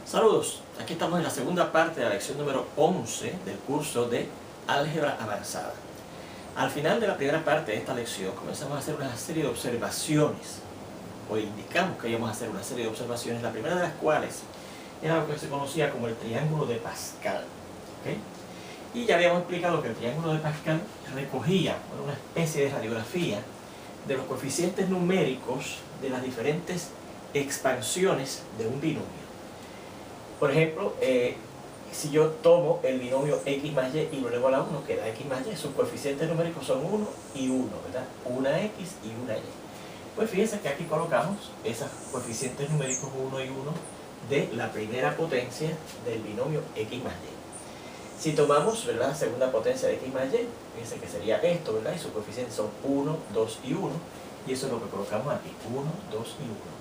Saludos, aquí estamos en la segunda parte de la lección número 11 del curso de Álgebra Avanzada. Al final de la primera parte de esta lección comenzamos a hacer una serie de observaciones, o indicamos que íbamos a hacer una serie de observaciones, la primera de las cuales era lo que se conocía como el triángulo de Pascal. ¿Okay? Y ya habíamos explicado que el triángulo de Pascal recogía una especie de radiografía de los coeficientes numéricos de las diferentes expansiones de un binomio. Por ejemplo, si yo tomo el binomio x más y y lo elevo a la 1, queda x más y, sus coeficientes numéricos son 1 y 1, ¿verdad? Una x y una y. Pues fíjense que aquí colocamos esos coeficientes numéricos 1 y 1 de la primera potencia del binomio x más y. Si tomamos, ¿verdad?, segunda potencia de x más y, fíjense que sería esto, ¿verdad? Y sus coeficientes son 1, 2 y 1, y eso es lo que colocamos aquí, 1, 2 y 1.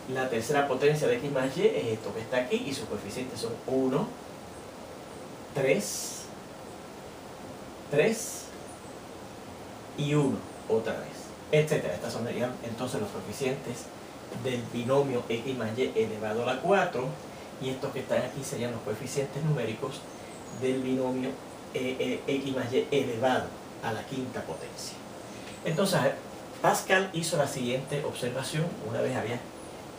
La tercera potencia de x más y es esto que está aquí y sus coeficientes son 1, 3 y 1 otra vez, etcétera. Estas son entonces los coeficientes del binomio x más y elevado a la 4, y estos que están aquí serían los coeficientes numéricos del binomio x más y elevado a la quinta potencia. Entonces Pascal hizo la siguiente observación una vez había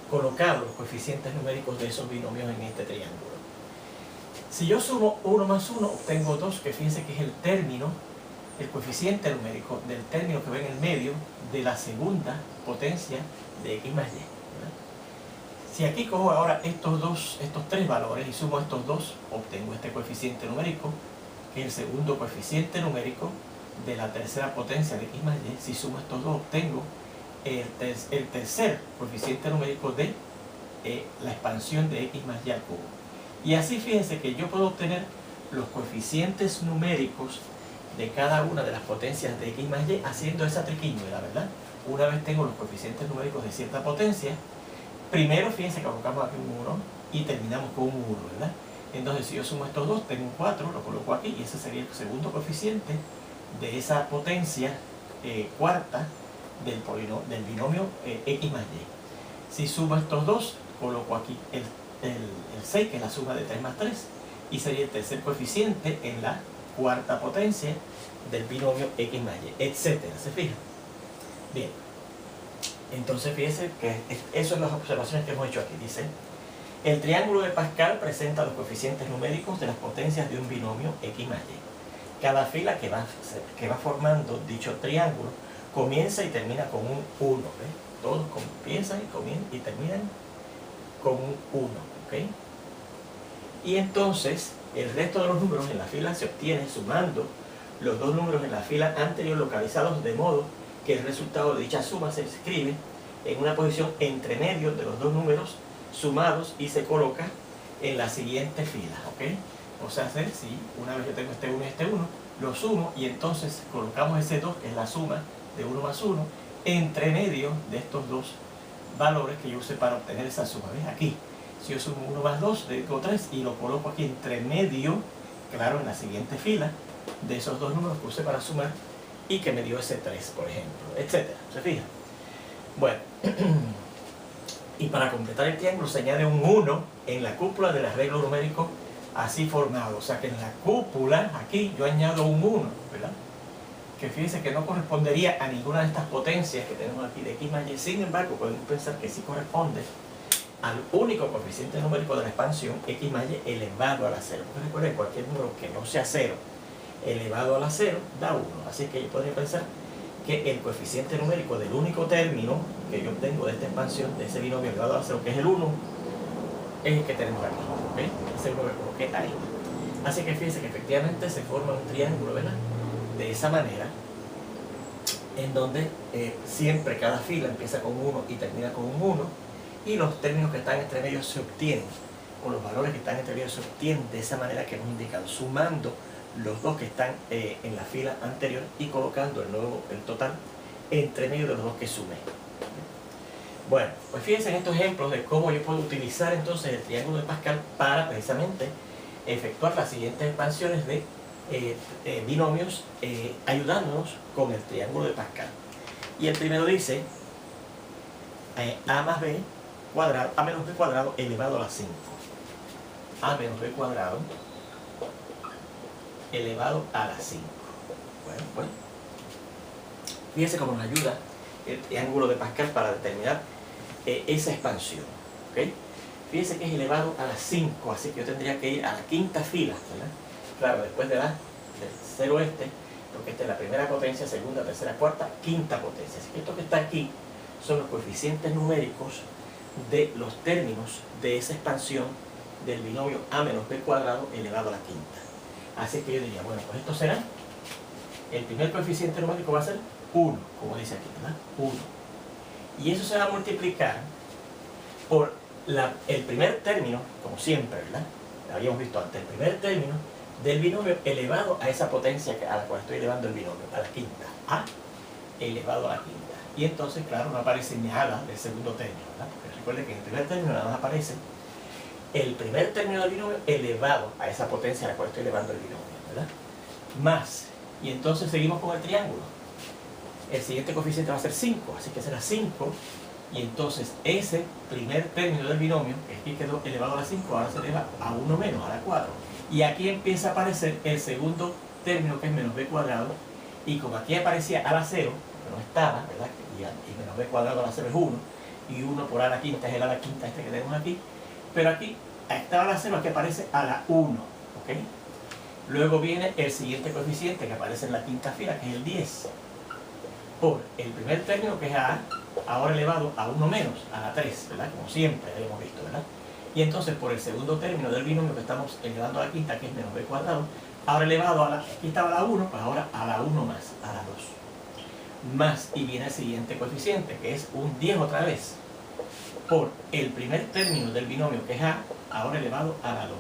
colocado los coeficientes numéricos de esos binomios en este triángulo. Si yo sumo 1 más 1, obtengo 2, que fíjense que es el término, el coeficiente numérico del término que va en el medio de la segunda potencia de x más y, ¿verdad? Si aquí cojo ahora estos tres valores y sumo estos dos, obtengo este coeficiente numérico, que es el segundo coeficiente numérico de la tercera potencia de x más y. Si sumo estos dos, obtengo el tercer coeficiente numérico de la expansión de x más y al cubo. Y así fíjense que yo puedo obtener los coeficientes numéricos de cada una de las potencias de x más y haciendo esa triquiñuela, ¿verdad? Una vez tengo los coeficientes numéricos de cierta potencia, primero fíjense que colocamos aquí un 1 y terminamos con un 1, ¿verdad? Entonces si yo sumo estos dos, tengo un 4, lo coloco aquí y ese sería el segundo coeficiente de esa potencia cuarta del binomio x más y. Si sumo estos dos, coloco aquí el 6, que es la suma de 3 más 3, y sería el tercer coeficiente en la cuarta potencia del binomio x más y, etcétera. ¿Se fijan? Bien, entonces fíjense que eso son las observaciones que hemos hecho aquí. Dice: el triángulo de Pascal presenta los coeficientes numéricos de las potencias de un binomio x más y. Cada fila que va formando dicho triángulo comienza y termina con un 1, ¿ves? Todos comienzan y terminan con un 1, ¿ok? Y entonces el resto de los números en la fila se obtiene sumando los dos números en la fila anterior localizados, de modo que el resultado de dicha suma se escribe en una posición entre medio de los dos números sumados y se coloca en la siguiente fila, ¿ok? O sea, si una vez yo tengo este 1 y este 1, lo sumo y entonces colocamos ese 2, que es la suma de 1 más 1, entre medio de estos dos valores que yo usé para obtener esa suma. ¿Ves? Aquí, si yo sumo 1 más 2, tengo 3 y lo coloco aquí entre medio, claro, en la siguiente fila de esos dos números que usé para sumar y que me dio ese 3, por ejemplo, etcétera. ¿Se fijan? Bueno, y para completar el triángulo se añade un 1 en la cúpula del arreglo numérico así formado. O sea que en la cúpula, aquí, yo añado un 1, ¿verdad? Que fíjense que no correspondería a ninguna de estas potencias que tenemos aquí de x más y. Sin embargo, podemos pensar que sí corresponde al único coeficiente numérico de la expansión x más y elevado a la 0. Porque recuerden, cualquier número que no sea 0 elevado a la 0 da 1. Así que yo podría pensar que el coeficiente numérico del único término que yo obtengo de esta expansión, de ese binomio elevado a la 0, que es el 1, es el que tenemos aquí, ¿ok? Ese 1 que coloqué ahí. Así que fíjense que efectivamente se forma un triángulo, ¿verdad? De esa manera, en donde siempre cada fila empieza con 1 y termina con un 1, y los términos que están entre medio se obtienen, o los valores que están entre medio se obtienen de esa manera que hemos indicado, sumando los dos que están en la fila anterior y colocando el total entre medio de los dos que sumé. Bueno, pues fíjense en estos ejemplos de cómo yo puedo utilizar entonces el triángulo de Pascal para precisamente efectuar las siguientes expansiones de binomios ayudándonos con el triángulo de Pascal. Y el primero dice a más b cuadrado, a menos b cuadrado elevado a la 5. a menos b cuadrado elevado a la 5. Bueno, fíjese cómo nos ayuda el triángulo de Pascal para determinar esa expansión. ¿Okay? Fíjese que es elevado a la 5, así que yo tendría que ir a la quinta fila, ¿verdad? Claro, después del cero porque esta es la primera potencia, segunda, tercera, cuarta, quinta potencia. Así que esto que está aquí son los coeficientes numéricos de los términos de esa expansión del binomio a menos b cuadrado elevado a la quinta. Así que yo diría, bueno, pues esto será, el primer coeficiente numérico va a ser 1, como dice aquí, ¿verdad? 1. Y eso se va a multiplicar por el primer término, como siempre, ¿verdad? Lo habíamos visto antes, el primer término del binomio elevado a esa potencia a la cual estoy elevando el binomio, a la quinta, a elevado a la quinta. Y entonces, claro, no aparece ni nada del segundo término, ¿verdad? Porque recuerde que en el primer término nada más aparece el primer término del binomio elevado a esa potencia a la cual estoy elevando el binomio, ¿verdad? Más, y entonces seguimos con el triángulo. El siguiente coeficiente va a ser 5, así que será 5, y entonces ese primer término del binomio, que aquí quedó elevado a la 5, ahora se eleva a 1 menos, a la 4. Y aquí empieza a aparecer el segundo término, que es menos b cuadrado, y como aquí aparecía a la 0, que no estaba, ¿verdad? Y menos b cuadrado a la 0 es 1, y 1 por a la quinta es el a la quinta este que tenemos aquí, pero aquí estaba a la 0, aquí aparece a la 1, ¿ok? Luego viene el siguiente coeficiente que aparece en la quinta fila, que es el 10, por el primer término, que es a, ahora elevado a 1 menos, a la 3, ¿verdad? Como siempre habíamos visto, ¿verdad? Y entonces por el segundo término del binomio que estamos elevando a la quinta, que es menos b cuadrado, ahora elevado a la, aquí estaba la 1, pues ahora a la 1 más, a la 2. Más, y viene el siguiente coeficiente, que es un 10 otra vez, por el primer término del binomio, que es a, ahora elevado a la 2.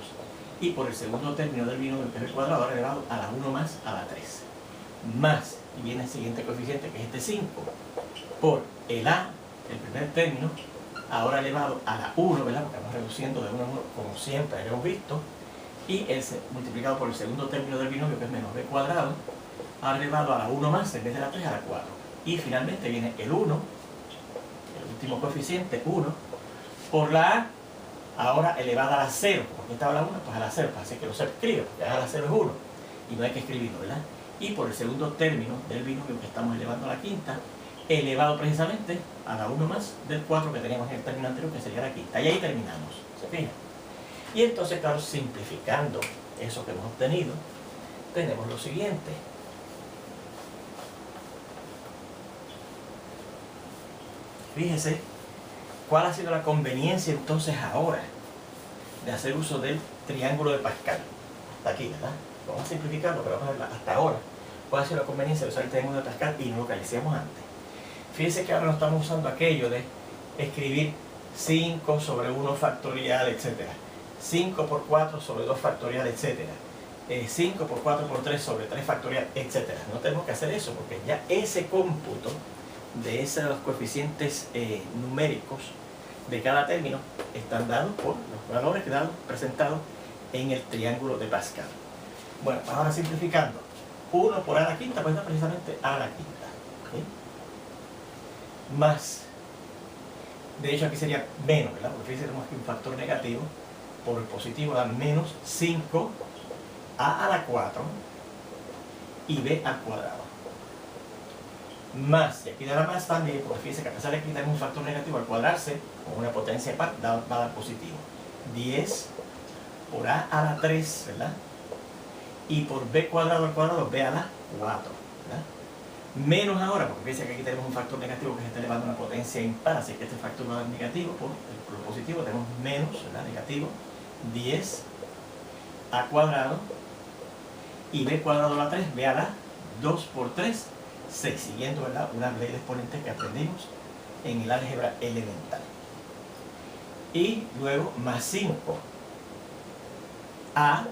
Y por el segundo término del binomio, que es b cuadrado, ahora elevado a la 1 más, a la 3. Más, y viene el siguiente coeficiente, que es este 5, por el a, el primer término, ahora elevado a la 1, ¿verdad? Porque vamos reduciendo de 1 a 1, como siempre habíamos visto, y multiplicado por el segundo término del binomio, que es menos b cuadrado, ahora elevado a la 1 más, en vez de la 3, a la 4. Y finalmente viene el 1, el último coeficiente, 1, por la a, ahora elevada a la 0, porque estaba la 1, pues a la 0, así que no se escribe, porque a la 0 es 1, y no hay que escribirlo, ¿verdad? Y por el segundo término del binomio que estamos elevando a la quinta, elevado precisamente a la 1 más del 4 que teníamos en el término anterior, que sería la quinta. Y ahí terminamos, ¿se fijan? Y entonces, claro, simplificando eso que hemos obtenido, tenemos lo siguiente. Fíjese cuál ha sido la conveniencia entonces ahora de hacer uso del triángulo de Pascal. Hasta aquí, ¿verdad? Vamos a simplificarlo, pero vamos a ver hasta ahora cuál ha sido la conveniencia de usar el triángulo de Pascal y no lo que hacíamos antes. Fíjense que ahora no estamos usando aquello de escribir 5 sobre 1 factorial, etc. 5 por 4 sobre 2 factorial, etc. 5 por 4 por 3 sobre 3 factorial, etc. No tenemos que hacer eso porque ya ese cómputo de esos coeficientes numéricos de cada término están dados por los valores quedados presentados en el triángulo de Pascal. Bueno, ahora simplificando. 1 por a la quinta, pues da precisamente a la quinta. ¿Okay? Más, de hecho aquí sería menos, ¿verdad? Porque fíjense, tenemos aquí un factor negativo, por el positivo da menos 5 a la 4 y b al cuadrado. Más, y aquí dará más también, porque fíjense que a pesar de que tenemos un factor negativo, al cuadrarse con una potencia par va a dar positivo. 10 por a la 3, ¿verdad? Y por b cuadrado al cuadrado, b a la 4, ¿verdad? Menos ahora, porque fíjense que aquí tenemos un factor negativo que se está elevando a una potencia impar, así que este factor va a dar negativo, por lo positivo tenemos menos, ¿verdad? Negativo, 10 a cuadrado, y b cuadrado a la 3, b a la 2 por 3, 6, siguiendo, ¿verdad? Una ley de exponentes que aprendimos en el álgebra elemental. Y luego más 5 a,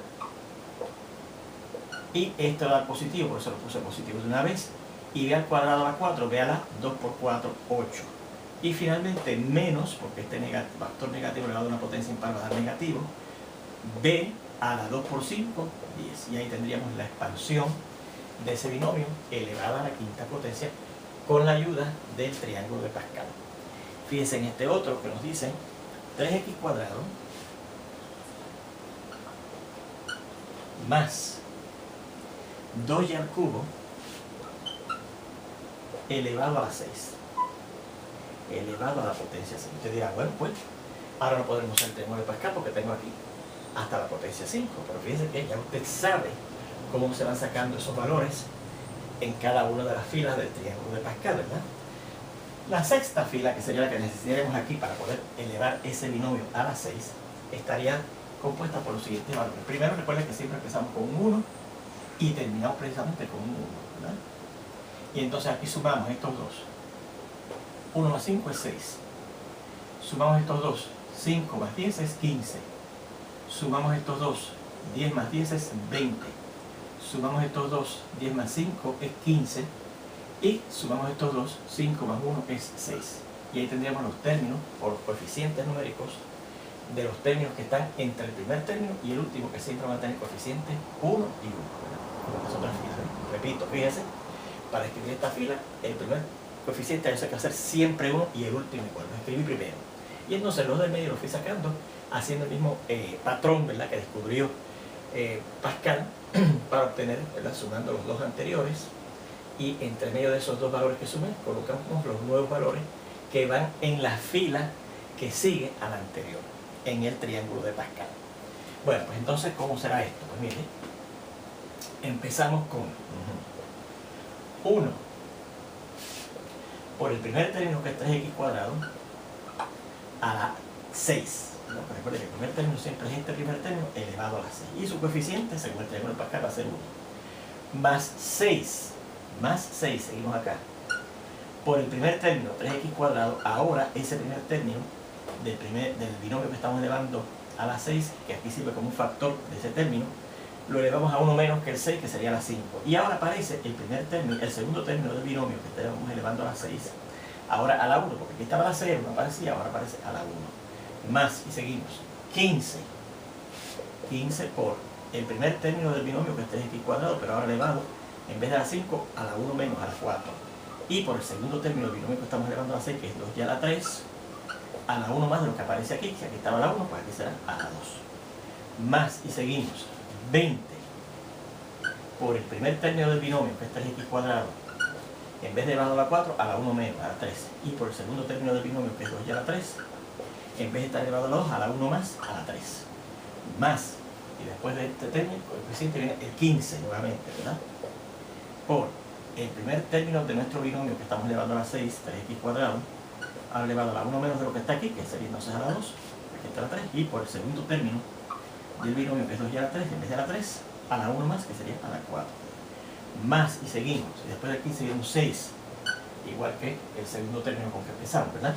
y esto va a dar positivo, por eso lo puse positivo de una vez, y b al cuadrado a la 4, b a la 2 por 4, 8. Y finalmente menos, porque este factor negativo elevado a una potencia impar va a dar negativo, b a la 2 por 5, 10. Y ahí tendríamos la expansión de ese binomio elevada a la quinta potencia con la ayuda del triángulo de Pascal. Fíjense en este otro que nos dice 3x cuadrado más 2y al cubo elevado a la 6. Elevado a la potencia 5. Usted dirá, bueno, pues, ahora no podemos usar el triángulo de Pascal porque tengo aquí hasta la potencia 5. Pero fíjense que ya usted sabe cómo se van sacando esos valores en cada una de las filas del triángulo de Pascal, ¿verdad? La sexta fila, que sería la que necesitaríamos aquí para poder elevar ese binomio a la 6, estaría compuesta por los siguientes valores. Primero, recuerden que siempre empezamos con un 1 y terminamos precisamente con un 1, ¿verdad? Y entonces aquí sumamos estos dos. 1 más 5 es 6. Sumamos estos dos. 5 más 10 es 15. Sumamos estos dos. 10 más 10 es 20. Sumamos estos dos. 10 más 5 es 15. Y sumamos estos dos. 5 más 1 es 6. Y ahí tendríamos los términos o los coeficientes numéricos de los términos que están entre el primer término y el último, que siempre van a tener coeficientes 1 y 1. Las otras filas, ¿eh? Repito, fíjense, para escribir esta fila, el primer coeficiente hay que hacer siempre 1 y el último igual. Lo escribí primero. Y entonces los del medio los fui sacando haciendo el mismo patrón, ¿verdad?, que descubrió Pascal para obtener, ¿verdad?, sumando los dos anteriores. Y entre medio de esos dos valores que sumé, colocamos los nuevos valores que van en la fila que sigue a la anterior, en el triángulo de Pascal. Bueno, pues entonces, ¿cómo será esto? Pues mire, empezamos con 1 por el primer término, que es 3x cuadrado, a la 6. ¿No? Pues recuerden que el primer término siempre es este primer término elevado a la 6. Y su coeficiente, según el triángulo de Pascal, va a ser 1. Más 6, seguimos acá. Por el primer término, 3x cuadrado, ahora ese primer término del binomio que estamos elevando a la 6, que aquí sirve como un factor de ese término, lo elevamos a 1 menos que el 6, que sería la 5. Y ahora aparece el primer término, el segundo término del binomio que estamos elevando a la 6, ahora a la 1, porque aquí estaba la 0, no aparecía, ahora aparece a la 1. Más, y seguimos, 15 por el primer término del binomio, que es 3x cuadrado, pero ahora elevado, en vez de a la 5, a la 1 menos, a la 4. Y por el segundo término del binomio que estamos elevando a la 6, que es 2y a la 3, a la 1 más de lo que aparece aquí. Si aquí estaba la 1, pues aquí será a la 2. Más, y seguimos, 20 por el primer término del binomio, que es 3x cuadrado, en vez de elevado a la 4, a la 1 menos, a la 3. Y por el segundo término del binomio, que es 2y a la 3, en vez de estar elevado a la 2, a la 1 más, a la 3. Más, y después de este término, el coeficiente viene el 15 nuevamente, ¿verdad? Por el primer término de nuestro binomio, que estamos elevando a la 6, 3x cuadrado, ahora elevado a la 1 menos de lo que está aquí, que sería entonces a la 2, aquí está la 3, y por el segundo término del binomio, que es 2y a la 3, en vez de a la 3, a la 1 más, que sería a la 4. Más, y seguimos, y después de aquí seguimos 6, igual que el segundo término con que empezamos, ¿verdad?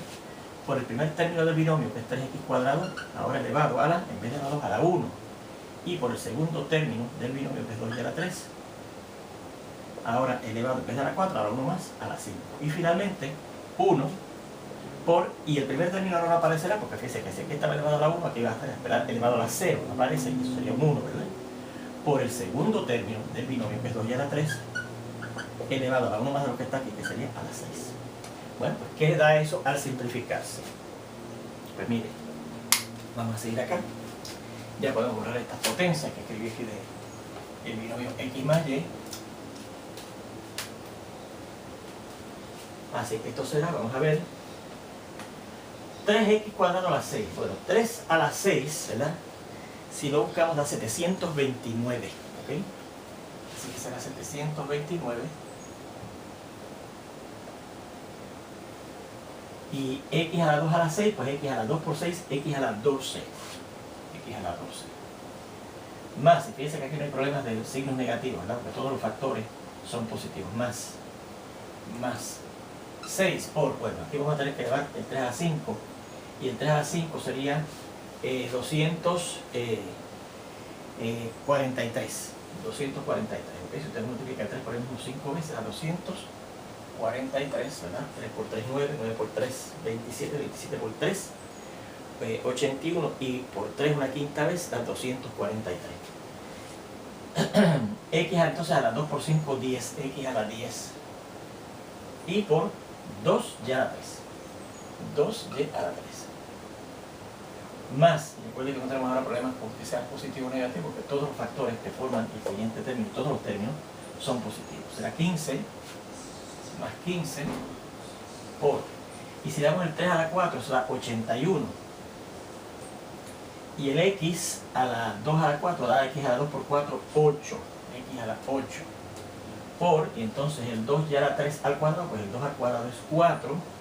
Por el primer término del binomio, que es 3x cuadrado, ahora elevado a la, en vez de a la 2, a la 1. Y por el segundo término del binomio, que es 2y a la 3, ahora elevado en vez de a la 4, a la 1 más, a la 5. Y finalmente, 1 por, y el primer término ahora no aparecerá, porque fíjense que si aquí estaba elevado a la 1, aquí va a estar elevado a la 0, no aparece, y eso sería un 1, ¿verdad? Por el segundo término del binomio, que es 2y a la 3, elevado a la 1 más de lo que está aquí, que sería a la 6. Bueno, pues, ¿qué da eso al simplificarse? Pues mire, vamos a seguir acá. Ya podemos borrar estas potencias que escribí aquí del binomio x más y. Así que esto será, vamos a ver, 3x cuadrado a la 6. Bueno, 3 a la 6, ¿verdad? Si lo buscamos da 729, ¿ok? Así que será 729. Y x a la 2 a la 6, pues x a la 2 por 6, x a la 12. X a la 12. Más, y fíjense que aquí no hay problemas de signos negativos, ¿verdad? Porque todos los factores son positivos. Más 6 por, bueno, aquí vamos a tener que llevar el 3 a 5. Y el 3 a 5 sería 243. 243. ¿Okay? Si usted multiplica el 3 por el mismo 5 veces, a 243, ¿verdad? 3 por 3, 9, 9 por 3, 27, 27 por 3, 81, y por 3 una quinta vez da 243. X entonces a la 2 por 5, 10, x a la 10. Y por 2 y a la 3. 2y a la 3. Más, y recuerden que no tenemos ahora problemas porque sea positivo o negativo, porque todos los factores que forman el siguiente término, todos los términos, son positivos. Será 15 más 15 por, y si damos el 3 a la 4, será 81. Y el x a la 2 a la 4 da x a la 2 por 4, 8. X a la 8 por, y entonces el 2 y a la 3 al cuadrado, pues el 2 al cuadrado es 4.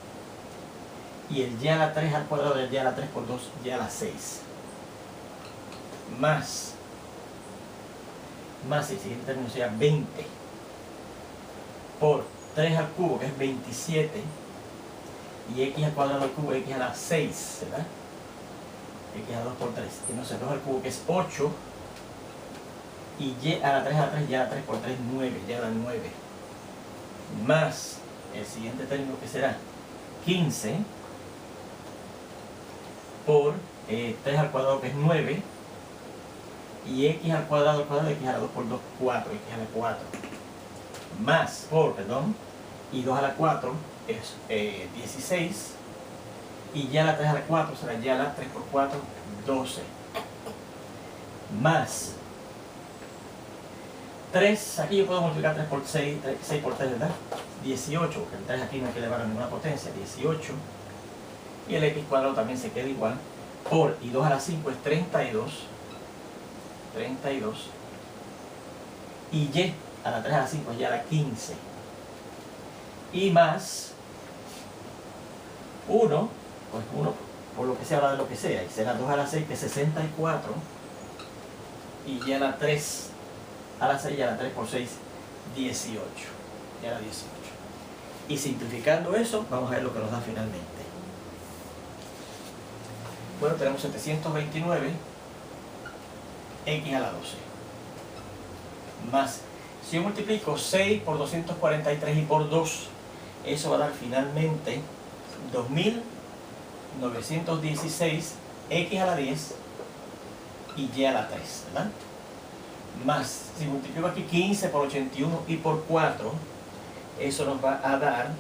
Y el y a la 3 al cuadrado del y a la 3 por 2, y a la 6. Más el siguiente término sería 20 por 3 al cubo, que es 27. Y x al cuadrado al cubo, x a la 6, ¿verdad? X a la 2 por 3. Y entonces 2 al cubo, que es 8. Y y a la 3 y a la 3 por 3, 9, y a la 9. Más el siguiente término, que será 15 por 3 al cuadrado, que es 9. Y x al cuadrado, x a la 2 por 2, 4, x a la 4. Más por, y 2 a la 4 es 16. Y y a la 3 a la 4 será y a la 3 por 4, 12. Más 3, aquí yo puedo multiplicar 3 por 6, 6 por 3, ¿verdad? 18, porque el 3 aquí no hay que elevar a ninguna potencia, 18. Y el x cuadrado también se queda igual, por, y 2 a la 5 es 32. Y y a la 3 a la 5 es y a la 15. Y más 1, pues 1 por lo que sea va de lo que sea, y será 2 a la 6, que es 64. Y a la 3 a la 6 y a la 3 por 6, 18. Y a la 18. Y simplificando eso, vamos a ver lo que nos da finalmente. Bueno, tenemos 729 x a la 12. Más, si yo multiplico 6 por 243 y por 2, eso va a dar finalmente 2916 x a la 10 y y a la 3, ¿verdad? Más, si multiplico aquí 15 por 81 y por 4, eso nos va a dar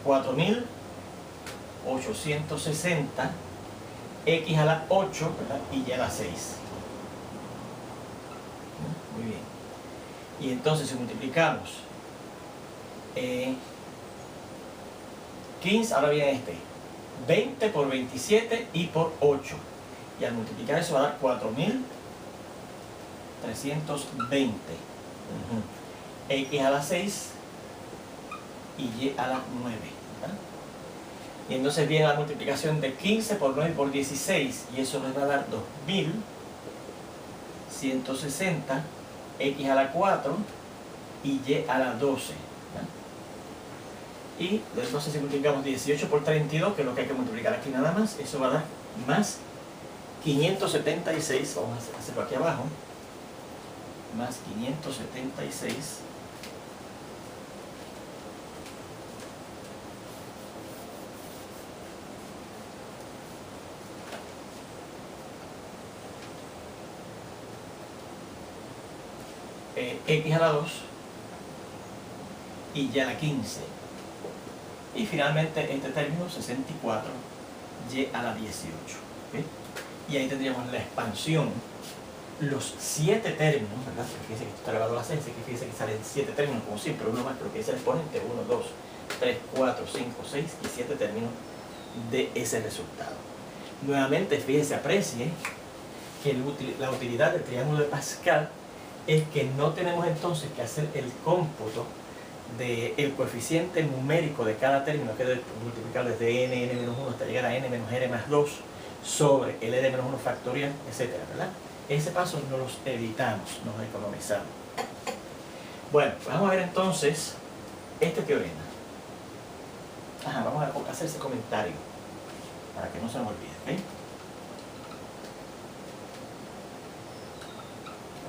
4860 x a la 8, ¿verdad? Y y a la 6. Muy bien. Y entonces si multiplicamos 15, ahora viene 20 por 27 y por 8. Y al multiplicar eso va a dar 4320 x a la 6 y y a la 9, ¿verdad? Y entonces viene la multiplicación de 15 por 9 por 16, y eso nos va a dar 2160 x a la 4 y y a la 12, ¿verdad? Y entonces si multiplicamos 18 por 32, que es lo que hay que multiplicar aquí nada más, eso va a dar más 576, vamos a hacerlo aquí abajo, más 576 x a la 2 y y a la 15. Y finalmente este término 64 y a la 18. ¿Okay? Y ahí tendríamos la expansión, los 7 términos, ¿verdad? Fíjense que esto está elevado a la 6, que fíjense que salen 7 términos como siempre, uno más, pero que es el exponente, 1, 2, 3, 4, 5, 6 y 7 términos de ese resultado. Nuevamente, fíjense, aprecie que la utilidad del triángulo de Pascal es que no tenemos entonces que hacer el cómputo del coeficiente numérico de cada término, que debe multiplicar desde n-1 hasta llegar a n-r más 2 sobre el n-1 factorial, etcétera, ¿verdad? Ese paso no los evitamos, nos economizamos. Bueno, pues vamos a ver entonces este teorema. Vamos a hacer ese comentario para que no se nos olvide, ¿ok?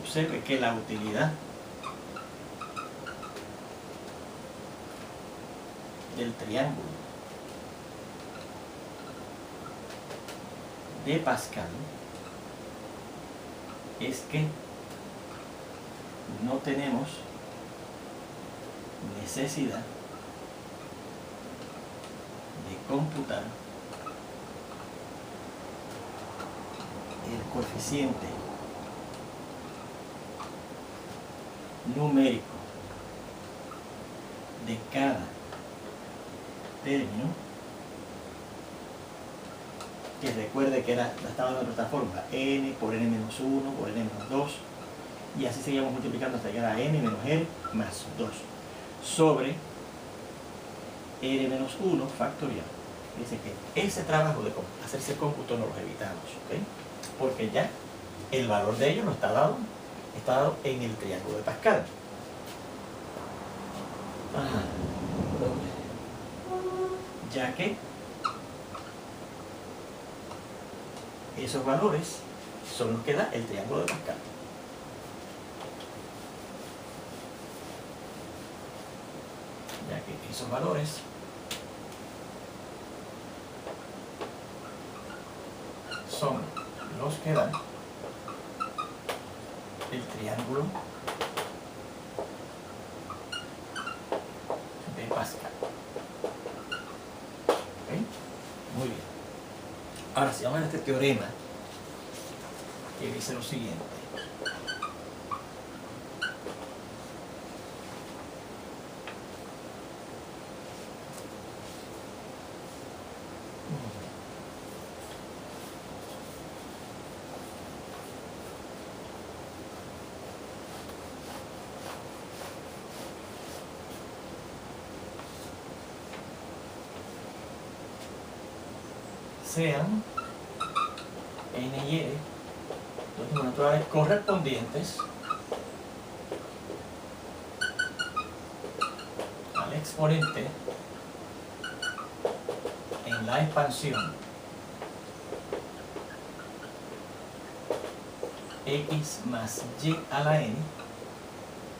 Observe que la utilidad del triángulo de Pascal es que no tenemos necesidad de computar el coeficiente numérico de cada término, que recuerde que estaba dando esta fórmula, n por n menos 1 por n menos 2, y así seguíamos multiplicando hasta llegar a n menos r más 2, sobre n menos 1 factorial. Dice que ese trabajo de hacer ese cómputo nos lo evitamos, ¿ok? Porque ya el valor de ellos no está dado en el triángulo de Pascal. Ya que esos valores son los que da el triángulo de Pascal. Ya que esos valores son los que dan el triángulo de Pascal. ¿Okay? Muy bien. Ahora, si vamos a ver este teorema que dice lo siguiente. Sean n y r los números naturales correspondientes al exponente en la expansión x más y a la n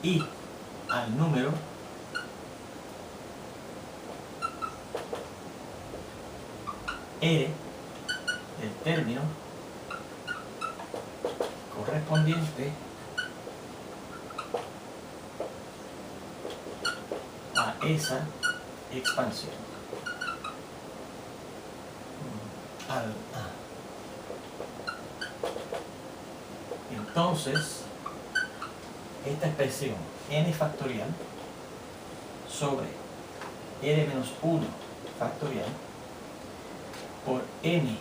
y al número r del término correspondiente a esa expansión. Entonces, esta expresión n factorial sobre r menos 1 factorial por n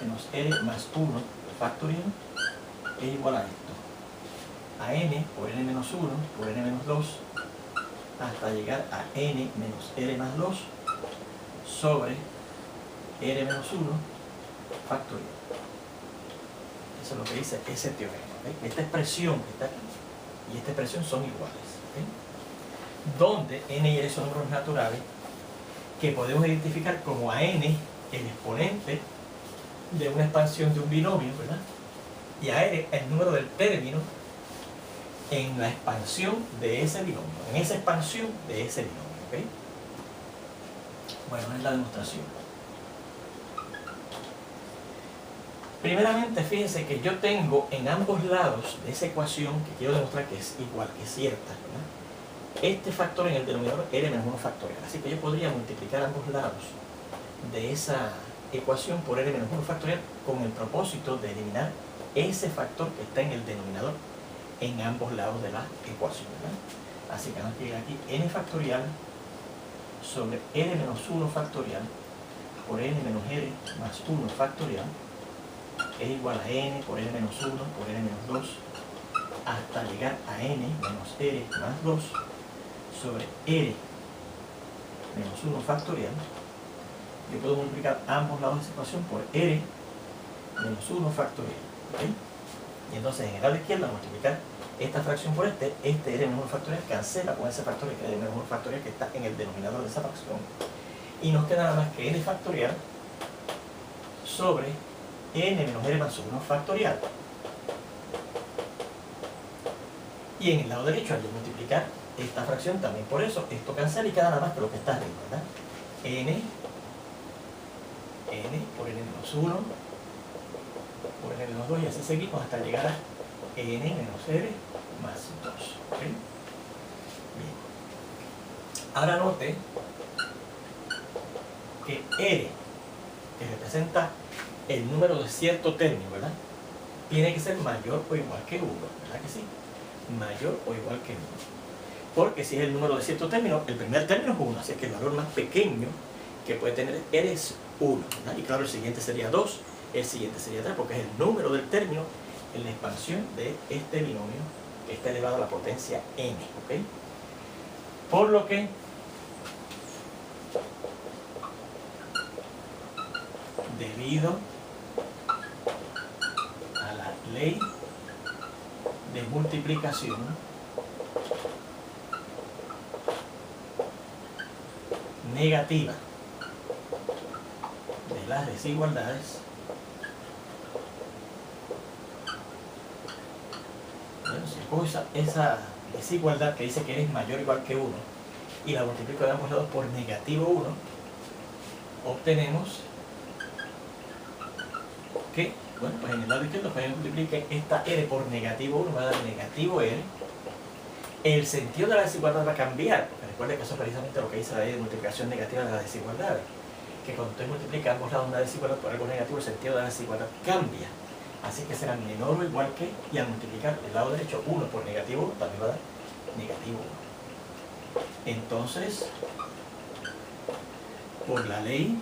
menos r más 1 factorial es igual a esto, a n por n menos 1 por n menos 2 hasta llegar a n menos r más 2 sobre r menos 1 factorial. Eso es lo que dice ese teorema. ¿Okay? Esta expresión que está aquí y esta expresión son iguales. ¿Okay? Donde n y r son números naturales que podemos identificar como a n el exponente de una expansión de un binomio, ¿verdad? Y a r el número del término en la expansión de ese binomio, en esa expansión de ese binomio. ¿Okay? Bueno, es la demostración. Primeramente, fíjense que yo tengo en ambos lados de esa ecuación que quiero demostrar que es igual, que es cierta, ¿verdad? Este factor en el denominador r menos 1 factorial. Así que yo podría multiplicar ambos lados de esa ecuación por r menos 1 factorial con el propósito de eliminar ese factor que está en el denominador en ambos lados de la ecuación, ¿verdad? Así que vamos a escribir aquí n factorial sobre r menos 1 factorial por n menos r más 1 factorial es igual a n por n menos 1 por n menos 2 hasta llegar a n menos r más 2 sobre r menos 1 factorial. Yo puedo multiplicar ambos lados de esa ecuación por r menos 1 factorial. ¿Okay? Y entonces en el lado izquierdo, al multiplicar esta fracción por este r menos 1 factorial cancela con ese factor que es r menos 1 factorial que está en el denominador de esa fracción. Y nos queda nada más que n factorial sobre n menos r más 1 factorial. Y en el lado derecho, al multiplicar esta fracción también por eso, esto cancela y queda nada más que lo que está arriba, ¿verdad? n por n menos 1 por n menos 2 y así seguimos hasta llegar a n menos r más 2. ¿Okay? Bien. Ahora note que r, que representa el número de cierto término, ¿verdad? tiene que ser mayor o igual que 1, ¿verdad que sí? Mayor o igual que 1. Porque si es el número de cierto término, el primer término es 1, así que el valor más pequeño que puede tener R es 1, ¿verdad? Y claro, el siguiente sería 2, el siguiente sería 3, porque es el número del término en la expansión de este binomio que está elevado a la potencia n, ¿ok? Por lo que debido a la ley de multiplicación negativa de las desigualdades, bueno, si cojo esa desigualdad que dice que n es mayor o igual que 1 y la multiplico de ambos lados por negativo 1, obtenemos que, bueno, pues en el lado izquierdo pues multiplique esta r por negativo 1, va a dar negativo r. El sentido de la desigualdad va a cambiar, porque recuerden que eso es precisamente lo que dice la ley de multiplicación negativa de las desigualdades, que cuando usted multiplica ambos lados una desigualdad por algo negativo, el sentido de la desigualdad cambia. Así que será menor o igual que, y al multiplicar el lado derecho 1 por negativo 1, también va a dar negativo 1. Entonces, por la ley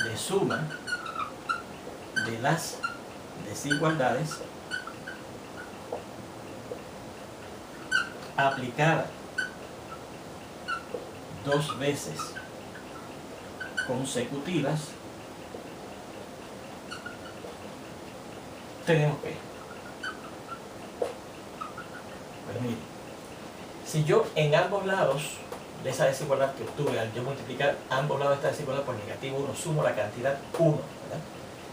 de suma de las desigualdades aplicada 2 veces consecutivas, tenemos que, pues mire, si yo en ambos lados de esa desigualdad que obtuve, al yo multiplicar ambos lados de esta desigualdad por negativo 1, sumo la cantidad 1, ¿verdad?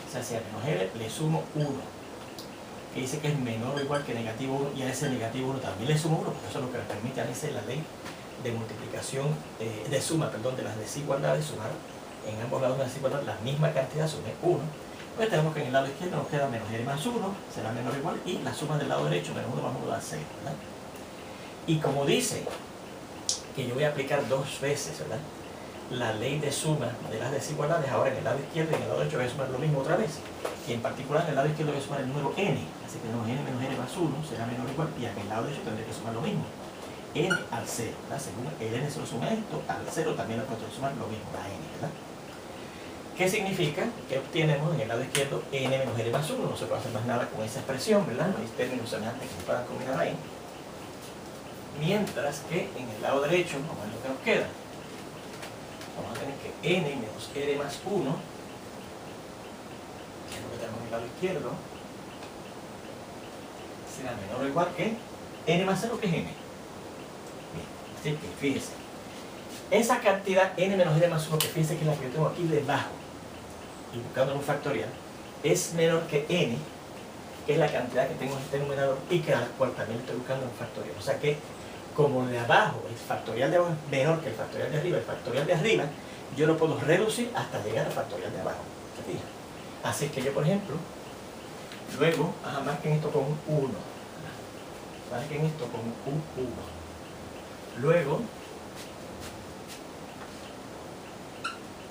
O sea, si a menos r le sumo 1, que dice que es menor o igual que negativo 1, y a ese negativo 1 también le sumo 1, porque eso es lo que nos permite a veces la ley de multiplicación, de suma, perdón, de las desigualdades, sumar en ambos lados de la desigualdad la misma cantidad, sumé 1, pues tenemos que en el lado izquierdo nos queda menos r más 1, será menor o igual, y la suma del lado derecho, menos 1 más 1 da 0, ¿verdad? Y como dice que yo voy a aplicar 2 veces, ¿verdad?, la ley de suma de las desigualdades, ahora en el lado izquierdo y en el lado derecho voy a sumar lo mismo otra vez, y en particular en el lado izquierdo voy a sumar el número n, así que tenemos n menos n más 1 será menor o igual, y en el lado derecho tendré que sumar lo mismo, n al 0, ¿verdad? Según el n se lo suma esto, al 0 también le puedo sumar lo mismo, la n, ¿verdad? ¿Qué significa? Que obtenemos en el lado izquierdo n menos n más 1, no se puede hacer más nada con esa expresión, ¿verdad? No hay términos semejantes que se puedan combinar ahí. Mientras que en el lado derecho, vamos a ver lo que nos queda. Vamos a tener que n menos r más 1, que es lo que tenemos en el lado izquierdo, será menor o igual que n más 0, que es n. Bien, así que fíjese, esa cantidad n menos n más 1, que fíjese que es la que yo tengo aquí debajo, y buscando un factorial, es menor que n, que es la cantidad que tengo en este numerador, y que a la cual también estoy buscando un factorial. O sea que, como de abajo, el factorial de abajo es menor que el factorial de arriba, el factorial de arriba, yo lo puedo reducir hasta llegar al factorial de abajo. ¿Se fija? Así que yo, por ejemplo, luego, marquen esto con un 1. Marquen esto con un 1. Luego,